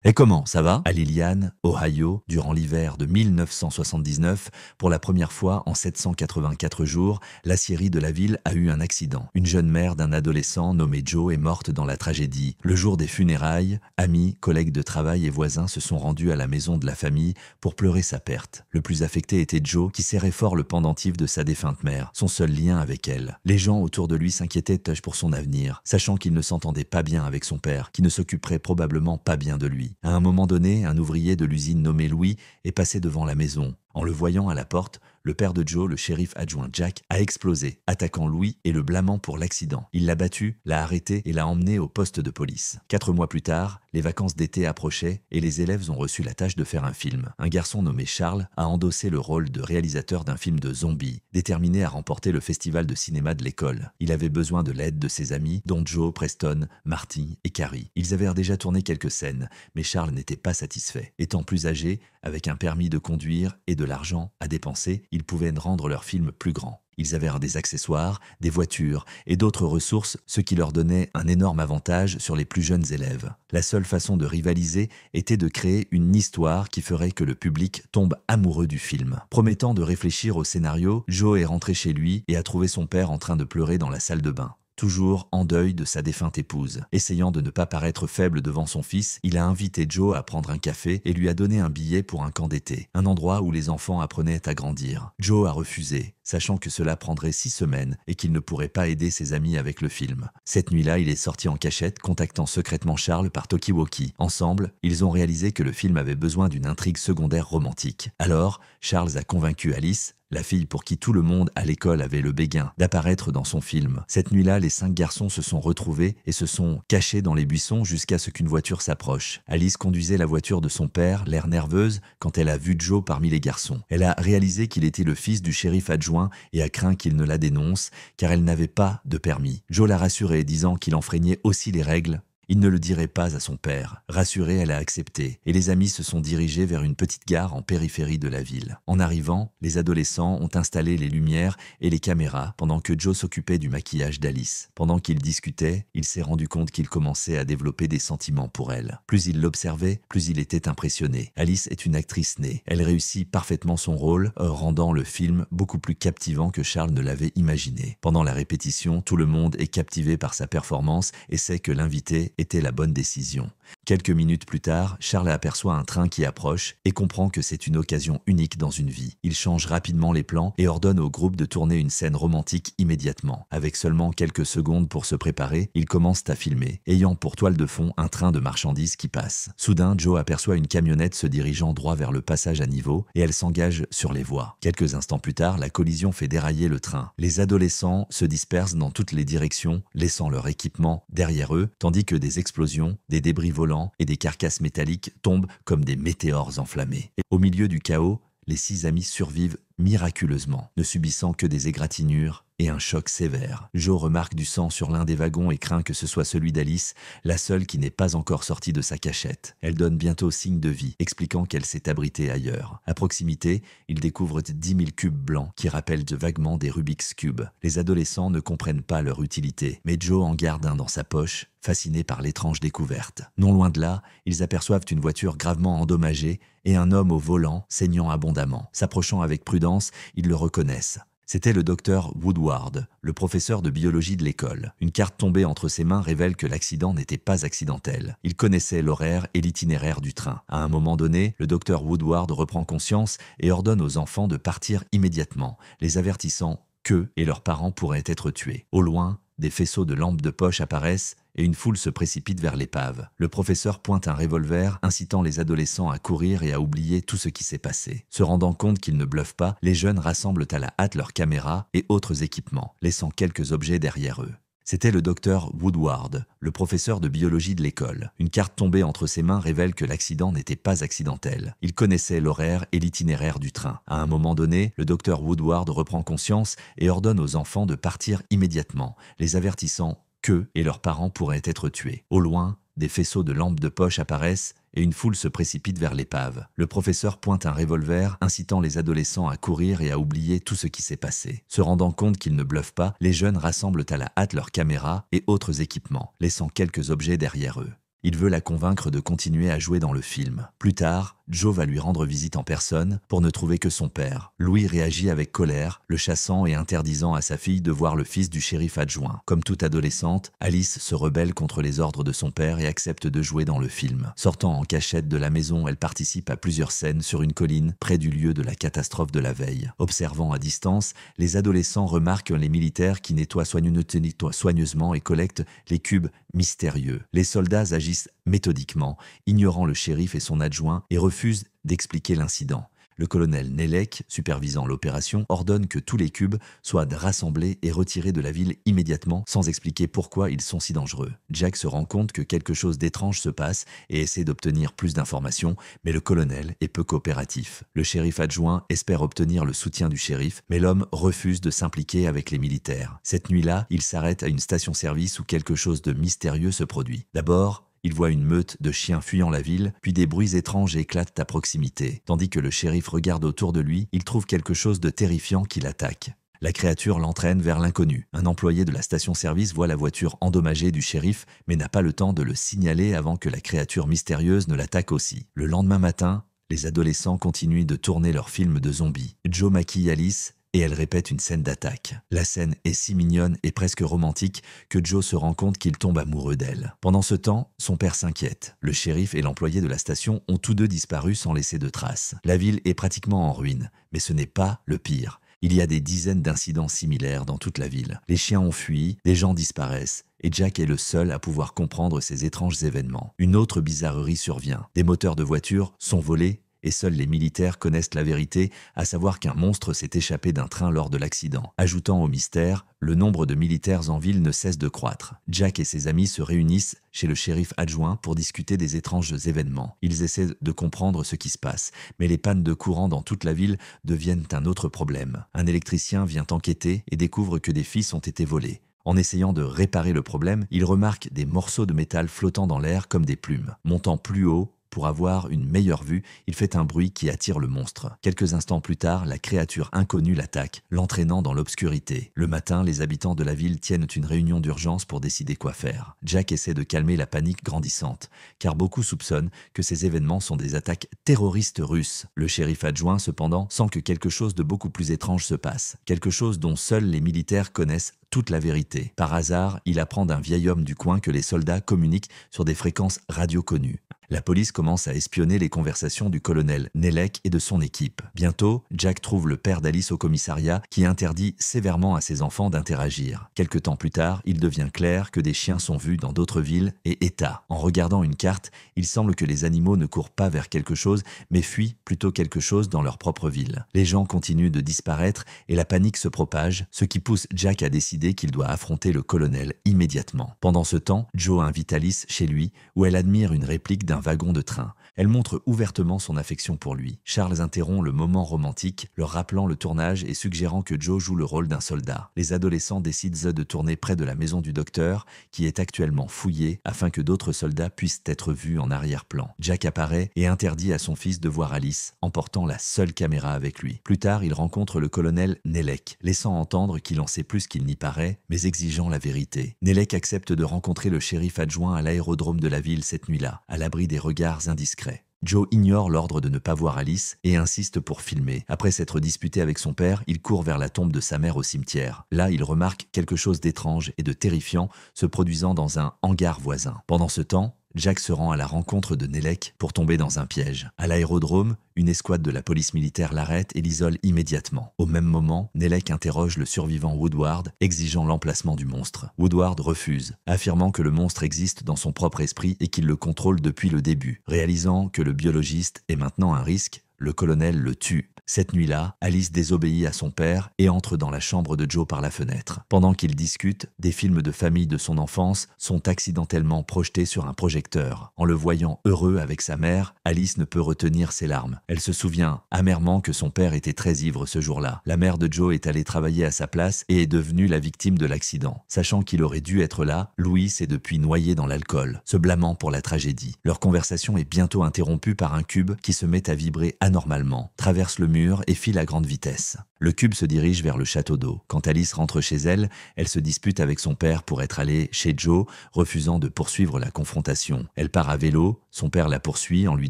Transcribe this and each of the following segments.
Et comment, ça va? À Lillian, Ohio, durant l'hiver de 1979, pour la première fois en 784 jours, la scierie de la ville a eu un accident. Une jeune mère d'un adolescent nommé Joe est morte dans la tragédie. Le jour des funérailles, amis, collègues de travail et voisins se sont rendus à la maison de la famille pour pleurer sa perte. Le plus affecté était Joe, qui serrait fort le pendentif de sa défunte mère, son seul lien avec elle. Les gens autour de lui s'inquiétaient pour son avenir, sachant qu'il ne s'entendait pas bien avec son père, qui ne s'occuperait probablement pas bien de lui. À un moment donné, un ouvrier de l'usine nommé Louis est passé devant la maison. En le voyant à la porte, le père de Joe, le shérif adjoint Jack, a explosé, attaquant Louis et le blâmant pour l'accident. Il l'a battu, l'a arrêté et l'a emmené au poste de police. 4 mois plus tard, les vacances d'été approchaient et les élèves ont reçu la tâche de faire un film. Un garçon nommé Charles a endossé le rôle de réalisateur d'un film de zombies, déterminé à remporter le festival de cinéma de l'école. Il avait besoin de l'aide de ses amis, dont Joe, Preston, Marty et Carrie. Ils avaient déjà tourné quelques scènes, mais Charles n'était pas satisfait. Étant plus âgé, avec un permis de conduire et de l'argent à dépenser, ils pouvaient rendre leur film plus grand. Ils avaient des accessoires, des voitures et d'autres ressources, ce qui leur donnait un énorme avantage sur les plus jeunes élèves. La seule façon de rivaliser était de créer une histoire qui ferait que le public tombe amoureux du film. Promettant de réfléchir au scénario, Joe est rentré chez lui et a trouvé son père en train de pleurer dans la salle de bain. Toujours en deuil de sa défunte épouse. Essayant de ne pas paraître faible devant son fils, il a invité Joe à prendre un café et lui a donné un billet pour un camp d'été, un endroit où les enfants apprenaient à grandir. Joe a refusé, sachant que cela prendrait 6 semaines et qu'il ne pourrait pas aider ses amis avec le film. Cette nuit-là, il est sorti en cachette, contactant secrètement Charles par talkie-walkie. Ensemble, ils ont réalisé que le film avait besoin d'une intrigue secondaire romantique. Alors, Charles a convaincu Alice, la fille pour qui tout le monde à l'école avait le béguin, d'apparaître dans son film. Cette nuit-là, les 5 garçons se sont retrouvés et se sont cachés dans les buissons jusqu'à ce qu'une voiture s'approche. Alice conduisait la voiture de son père, l'air nerveuse, quand elle a vu Joe parmi les garçons. Elle a réalisé qu'il était le fils du shérif adjoint et a craint qu'il ne la dénonce, car elle n'avait pas de permis. Joe l'a rassurée, disant qu'il enfreignait aussi les règles. Il ne le dirait pas à son père. Rassurée, elle a accepté, et les amis se sont dirigés vers une petite gare en périphérie de la ville. En arrivant, les adolescents ont installé les lumières et les caméras pendant que Joe s'occupait du maquillage d'Alice. Pendant qu'ils discutaient, il s'est rendu compte qu'il commençait à développer des sentiments pour elle. Plus il l'observait, plus il était impressionné. Alice est une actrice née. Elle réussit parfaitement son rôle, rendant le film beaucoup plus captivant que Charles ne l'avait imaginé. Pendant la répétition, tout le monde est captivé par sa performance et sait que l'invité était la bonne décision. Quelques minutes plus tard, Charles aperçoit un train qui approche et comprend que c'est une occasion unique dans une vie. Il change rapidement les plans et ordonne au groupe de tourner une scène romantique immédiatement. Avec seulement quelques secondes pour se préparer, ils commencent à filmer, ayant pour toile de fond un train de marchandises qui passe. Soudain, Joe aperçoit une camionnette se dirigeant droit vers le passage à niveau et elle s'engage sur les voies. Quelques instants plus tard, la collision fait dérailler le train. Les adolescents se dispersent dans toutes les directions, laissant leur équipement derrière eux, tandis que des explosions, des débris volants et des carcasses métalliques tombent comme des météores enflammés. Et au milieu du chaos, les 6 amis survivent miraculeusement, ne subissant que des égratignures et un choc sévère. Joe remarque du sang sur l'un des wagons et craint que ce soit celui d'Alice, la seule qui n'est pas encore sortie de sa cachette. Elle donne bientôt signe de vie, expliquant qu'elle s'est abritée ailleurs. À proximité, ils découvrent 10 000 cubes blancs qui rappellent vaguement des Rubik's Cube. Les adolescents ne comprennent pas leur utilité, mais Joe en garde un dans sa poche, fasciné par l'étrange découverte. Non loin de là, ils aperçoivent une voiture gravement endommagée et un homme au volant saignant abondamment. S'approchant avec prudence, ils le reconnaissent. C'était le docteur Woodward, le professeur de biologie de l'école. Une carte tombée entre ses mains révèle que l'accident n'était pas accidentel. Il connaissait l'horaire et l'itinéraire du train. À un moment donné, le docteur Woodward reprend conscience et ordonne aux enfants de partir immédiatement, les avertissant qu'eux et leurs parents pourraient être tués. Au loin, des faisceaux de lampes de poche apparaissent et une foule se précipite vers l'épave. Le professeur pointe un revolver, incitant les adolescents à courir et à oublier tout ce qui s'est passé. Se rendant compte qu'ils ne bluffent pas, les jeunes rassemblent à la hâte leurs caméras et autres équipements, laissant quelques objets derrière eux. C'était le docteur Woodward, le professeur de biologie de l'école. Une carte tombée entre ses mains révèle que l'accident n'était pas accidentel. Il connaissait l'horaire et l'itinéraire du train. À un moment donné, le docteur Woodward reprend conscience et ordonne aux enfants de partir immédiatement, les avertissant qu'eux et leurs parents pourraient être tués. Au loin, des faisceaux de lampes de poche apparaissent et une foule se précipite vers l'épave. Le professeur pointe un revolver, incitant les adolescents à courir et à oublier tout ce qui s'est passé. Se rendant compte qu'ils ne bluffent pas, les jeunes rassemblent à la hâte leurs caméras et autres équipements, laissant quelques objets derrière eux. Il veut la convaincre de continuer à jouer dans le film. Plus tard, Joe va lui rendre visite en personne pour ne trouver que son père. Louis réagit avec colère, le chassant et interdisant à sa fille de voir le fils du shérif adjoint. Comme toute adolescente, Alice se rebelle contre les ordres de son père et accepte de jouer dans le film. Sortant en cachette de la maison, elle participe à plusieurs scènes sur une colline près du lieu de la catastrophe de la veille. Observant à distance, les adolescents remarquent les militaires qui nettoient soigneusement et collectent les cubes mystérieux. Les soldats agissent méthodiquement, ignorant le shérif et son adjoint et refusent d'expliquer l'incident. Le colonel Nelek, supervisant l'opération, ordonne que tous les cubes soient rassemblés et retirés de la ville immédiatement sans expliquer pourquoi ils sont si dangereux. Jack se rend compte que quelque chose d'étrange se passe et essaie d'obtenir plus d'informations, mais le colonel est peu coopératif. Le shérif adjoint espère obtenir le soutien du shérif, mais l'homme refuse de s'impliquer avec les militaires. Cette nuit-là, il s'arrête à une station-service où quelque chose de mystérieux se produit. D'abord, il voit une meute de chiens fuyant la ville, puis des bruits étranges éclatent à proximité. Tandis que le shérif regarde autour de lui, il trouve quelque chose de terrifiant qui l'attaque. La créature l'entraîne vers l'inconnu. Un employé de la station-service voit la voiture endommagée du shérif, mais n'a pas le temps de le signaler avant que la créature mystérieuse ne l'attaque aussi. Le lendemain matin, les adolescents continuent de tourner leur film de zombies. Joe maquille Alice et elle répète une scène d'attaque. La scène est si mignonne et presque romantique que Joe se rend compte qu'il tombe amoureux d'elle. Pendant ce temps, son père s'inquiète. Le shérif et l'employé de la station ont tous deux disparu sans laisser de traces. La ville est pratiquement en ruine, mais ce n'est pas le pire. Il y a des dizaines d'incidents similaires dans toute la ville. Les chiens ont fui, des gens disparaissent, et Jack est le seul à pouvoir comprendre ces étranges événements. Une autre bizarrerie survient. Des moteurs de voitures sont volés et seuls les militaires connaissent la vérité, à savoir qu'un monstre s'est échappé d'un train lors de l'accident. Ajoutant au mystère, le nombre de militaires en ville ne cesse de croître. Jack et ses amis se réunissent chez le shérif adjoint pour discuter des étranges événements. Ils essaient de comprendre ce qui se passe, mais les pannes de courant dans toute la ville deviennent un autre problème. Un électricien vient enquêter et découvre que des fils ont été volés. En essayant de réparer le problème, il remarque des morceaux de métal flottant dans l'air comme des plumes. Montant plus haut, pour avoir une meilleure vue, il fait un bruit qui attire le monstre. Quelques instants plus tard, la créature inconnue l'attaque, l'entraînant dans l'obscurité. Le matin, les habitants de la ville tiennent une réunion d'urgence pour décider quoi faire. Jack essaie de calmer la panique grandissante, car beaucoup soupçonnent que ces événements sont des attaques terroristes russes. Le shérif adjoint, cependant, sent que quelque chose de beaucoup plus étrange se passe. Quelque chose dont seuls les militaires connaissent toute la vérité. Par hasard, il apprend d'un vieil homme du coin que les soldats communiquent sur des fréquences radio connues. La police commence à espionner les conversations du colonel Nelek et de son équipe. Bientôt, Jack trouve le père d'Alice au commissariat qui interdit sévèrement à ses enfants d'interagir. Quelque temps plus tard, il devient clair que des chiens sont vus dans d'autres villes et États. En regardant une carte, il semble que les animaux ne courent pas vers quelque chose, mais fuient plutôt quelque chose dans leur propre ville. Les gens continuent de disparaître et la panique se propage, ce qui pousse Jack à décider qu'il doit affronter le colonel immédiatement. Pendant ce temps, Joe invite Alice chez lui, où elle admire une réplique d'un wagon de train. Elle montre ouvertement son affection pour lui. Charles interrompt le moment romantique, leur rappelant le tournage et suggérant que Joe joue le rôle d'un soldat. Les adolescents décident de tourner près de la maison du docteur, qui est actuellement fouillée, afin que d'autres soldats puissent être vus en arrière-plan. Jack apparaît et interdit à son fils de voir Alice, emportant la seule caméra avec lui. Plus tard, il rencontre le colonel Nelek, laissant entendre qu'il en sait plus qu'il n'y paraît, mais exigeant la vérité. Nelek accepte de rencontrer le shérif adjoint à l'aérodrome de la ville cette nuit-là, à l'abri des regards indiscrets. Joe ignore l'ordre de ne pas voir Alice et insiste pour filmer. Après s'être disputé avec son père, il court vers la tombe de sa mère au cimetière. Là, il remarque quelque chose d'étrange et de terrifiant se produisant dans un hangar voisin. Pendant ce temps, Jack se rend à la rencontre de Nelek pour tomber dans un piège. À l'aérodrome, une escouade de la police militaire l'arrête et l'isole immédiatement. Au même moment, Nelek interroge le survivant Woodward, exigeant l'emplacement du monstre. Woodward refuse, affirmant que le monstre existe dans son propre esprit et qu'il le contrôle depuis le début. Réalisant que le biologiste est maintenant un risque, le colonel le tue. Cette nuit-là, Alice désobéit à son père et entre dans la chambre de Joe par la fenêtre. Pendant qu'ils discutent, des films de famille de son enfance sont accidentellement projetés sur un projecteur. En le voyant heureux avec sa mère, Alice ne peut retenir ses larmes. Elle se souvient amèrement que son père était très ivre ce jour-là. La mère de Joe est allée travailler à sa place et est devenue la victime de l'accident. Sachant qu'il aurait dû être là, Louis s'est depuis noyé dans l'alcool, se blâmant pour la tragédie. Leur conversation est bientôt interrompue par un cube qui se met à vibrer anormalement, traverse le mur mur et file à grande vitesse. Le cube se dirige vers le château d'eau. Quand Alice rentre chez elle, elle se dispute avec son père pour être allée chez Joe, refusant de poursuivre la confrontation. Elle part à vélo, son père la poursuit en lui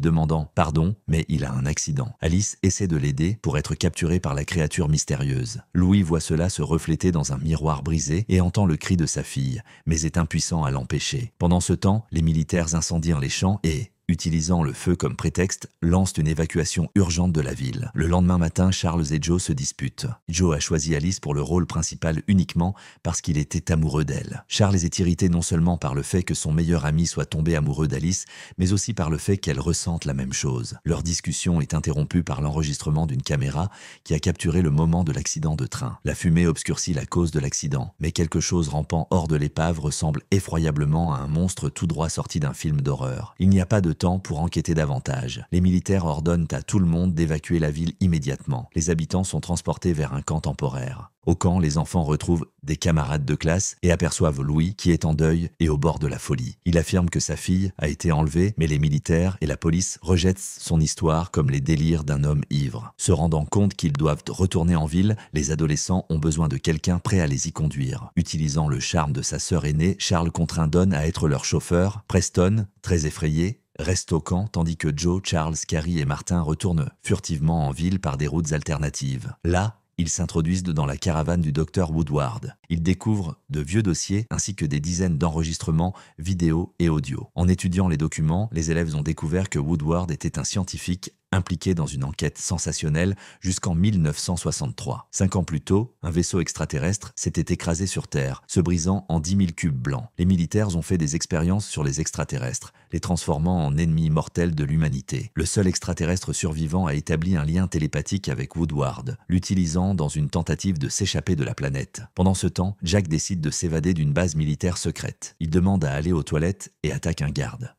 demandant pardon, mais il a un accident. Alice essaie de l'aider pour être capturée par la créature mystérieuse. Louis voit cela se refléter dans un miroir brisé et entend le cri de sa fille, mais est impuissant à l'empêcher. Pendant ce temps, les militaires incendient les champs et, utilisant le feu comme prétexte, lancent une évacuation urgente de la ville. Le lendemain matin, Charles et Joe se disputent. Joe a choisi Alice pour le rôle principal uniquement parce qu'il était amoureux d'elle. Charles est irrité non seulement par le fait que son meilleur ami soit tombé amoureux d'Alice, mais aussi par le fait qu'elle ressente la même chose. Leur discussion est interrompue par l'enregistrement d'une caméra qui a capturé le moment de l'accident de train. La fumée obscurcit la cause de l'accident, mais quelque chose rampant hors de l'épave ressemble effroyablement à un monstre tout droit sorti d'un film d'horreur. Il n'y a pas de temps pour enquêter davantage. Les militaires ordonnent à tout le monde d'évacuer la ville immédiatement. Les habitants sont transportés vers un camp temporaire. Au camp, les enfants retrouvent des camarades de classe et aperçoivent Louis qui est en deuil et au bord de la folie. Il affirme que sa fille a été enlevée, mais les militaires et la police rejettent son histoire comme les délires d'un homme ivre. Se rendant compte qu'ils doivent retourner en ville, les adolescents ont besoin de quelqu'un prêt à les y conduire. Utilisant le charme de sa sœur aînée, Charles contraint Don à être leur chauffeur. Preston, très effrayé, reste au camp tandis que Joe, Charles, Carrie et Martin retournent furtivement en ville par des routes alternatives. Là, ils s'introduisent dans la caravane du docteur Woodward. Ils découvrent de vieux dossiers ainsi que des dizaines d'enregistrements vidéo et audio. En étudiant les documents, les élèves ont découvert que Woodward était un scientifique impliqué dans une enquête sensationnelle jusqu'en 1963. 5 ans plus tôt, un vaisseau extraterrestre s'était écrasé sur Terre, se brisant en 10 000 cubes blancs. Les militaires ont fait des expériences sur les extraterrestres, les transformant en ennemis mortels de l'humanité. Le seul extraterrestre survivant a établi un lien télépathique avec Woodward, l'utilisant dans une tentative de s'échapper de la planète. Pendant ce temps, Jack décide de s'évader d'une base militaire secrète. Il demande à aller aux toilettes et attaque un garde.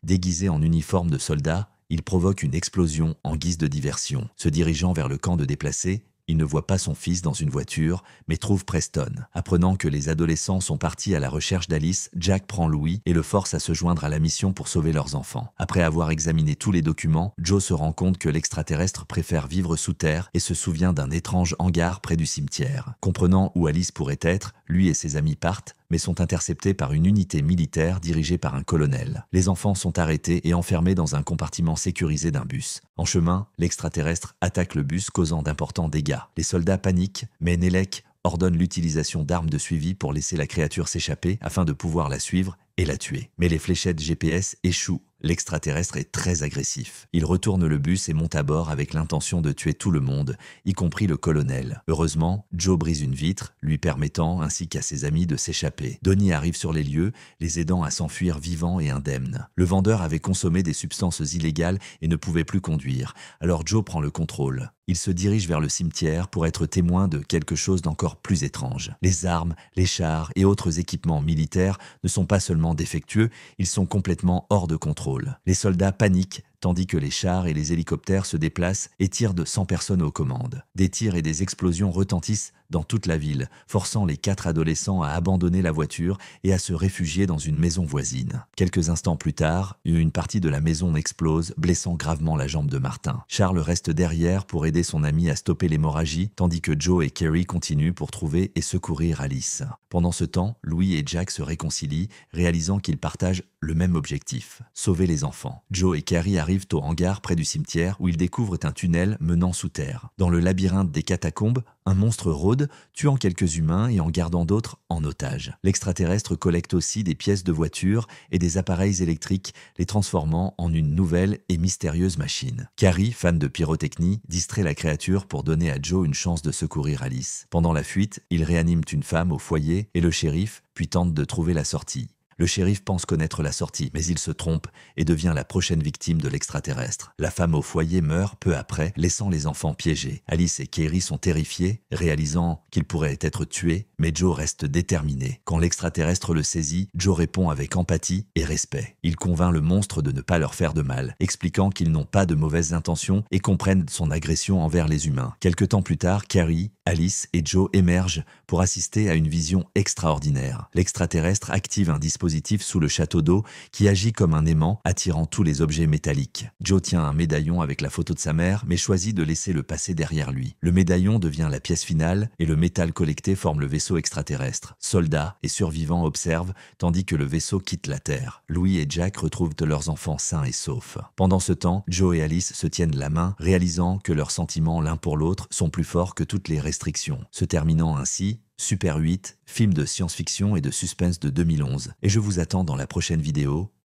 Déguisé en uniforme de soldat, il provoque une explosion en guise de diversion. Se dirigeant vers le camp de déplacés, il ne voit pas son fils dans une voiture, mais trouve Preston. Apprenant que les adolescents sont partis à la recherche d'Alice, Jack prend Louis et le force à se joindre à la mission pour sauver leurs enfants. Après avoir examiné tous les documents, Joe se rend compte que l'extraterrestre préfère vivre sous terre et se souvient d'un étrange hangar près du cimetière. Comprenant où Alice pourrait être, lui et ses amis partent, mais sont interceptés par une unité militaire dirigée par un colonel. Les enfants sont arrêtés et enfermés dans un compartiment sécurisé d'un bus. En chemin, l'extraterrestre attaque le bus, causant d'importants dégâts. Les soldats paniquent, mais Nelek ordonne l'utilisation d'armes de suivi pour laisser la créature s'échapper afin de pouvoir la suivre et la tuer. Mais les fléchettes GPS échouent. L'extraterrestre est très agressif. Il retourne le bus et monte à bord avec l'intention de tuer tout le monde, y compris le colonel. Heureusement, Joe brise une vitre, lui permettant, ainsi qu'à ses amis, de s'échapper. Donnie arrive sur les lieux, les aidant à s'enfuir vivants et indemnes. Le vendeur avait consommé des substances illégales et ne pouvait plus conduire, alors Joe prend le contrôle. Il se dirige vers le cimetière pour être témoin de quelque chose d'encore plus étrange. Les armes, les chars et autres équipements militaires ne sont pas seulement défectueux, ils sont complètement hors de contrôle. Les soldats paniquent, tandis que les chars et les hélicoptères se déplacent et tirent de 100 personnes aux commandes. Des tirs et des explosions retentissent dans toute la ville, forçant les 4 adolescents à abandonner la voiture et à se réfugier dans une maison voisine. Quelques instants plus tard, une partie de la maison explose, blessant gravement la jambe de Martin. Charles reste derrière pour aider son ami à stopper l'hémorragie, tandis que Joe et Carrie continuent pour trouver et secourir Alice. Pendant ce temps, Louis et Jack se réconcilient, réalisant qu'ils partagent le même objectif, sauver les enfants. Joe et Carrie arrivent au hangar près du cimetière où ils découvrent un tunnel menant sous terre. Dans le labyrinthe des catacombes, un monstre rôde, tuant quelques humains et en gardant d'autres en otage. L'extraterrestre collecte aussi des pièces de voitures et des appareils électriques, les transformant en une nouvelle et mystérieuse machine. Carrie, fan de pyrotechnie, distrait la créature pour donner à Joe une chance de secourir Alice. Pendant la fuite, ils réaniment une femme au foyer et le shérif, puis tentent de trouver la sortie. Le shérif pense connaître la sortie, mais il se trompe et devient la prochaine victime de l'extraterrestre. La femme au foyer meurt peu après, laissant les enfants piégés. Alice et Carrie sont terrifiés, réalisant qu'ils pourraient être tués, mais Joe reste déterminé. Quand l'extraterrestre le saisit, Joe répond avec empathie et respect. Il convainc le monstre de ne pas leur faire de mal, expliquant qu'ils n'ont pas de mauvaises intentions et comprennent son agression envers les humains. Quelque temps plus tard, Carrie Alice et Joe émergent pour assister à une vision extraordinaire. L'extraterrestre active un dispositif sous le château d'eau qui agit comme un aimant, attirant tous les objets métalliques. Joe tient un médaillon avec la photo de sa mère, mais choisit de laisser le passé derrière lui. Le médaillon devient la pièce finale et le métal collecté forme le vaisseau extraterrestre. Soldats et survivants observent tandis que le vaisseau quitte la Terre. Louis et Jack retrouvent leurs enfants sains et saufs. Pendant ce temps, Joe et Alice se tiennent la main, réalisant que leurs sentiments l'un pour l'autre sont plus forts que toutes les restrictions, se terminant ainsi Super 8, film de science-fiction et de suspense de 2011. Et je vous attends dans la prochaine vidéo.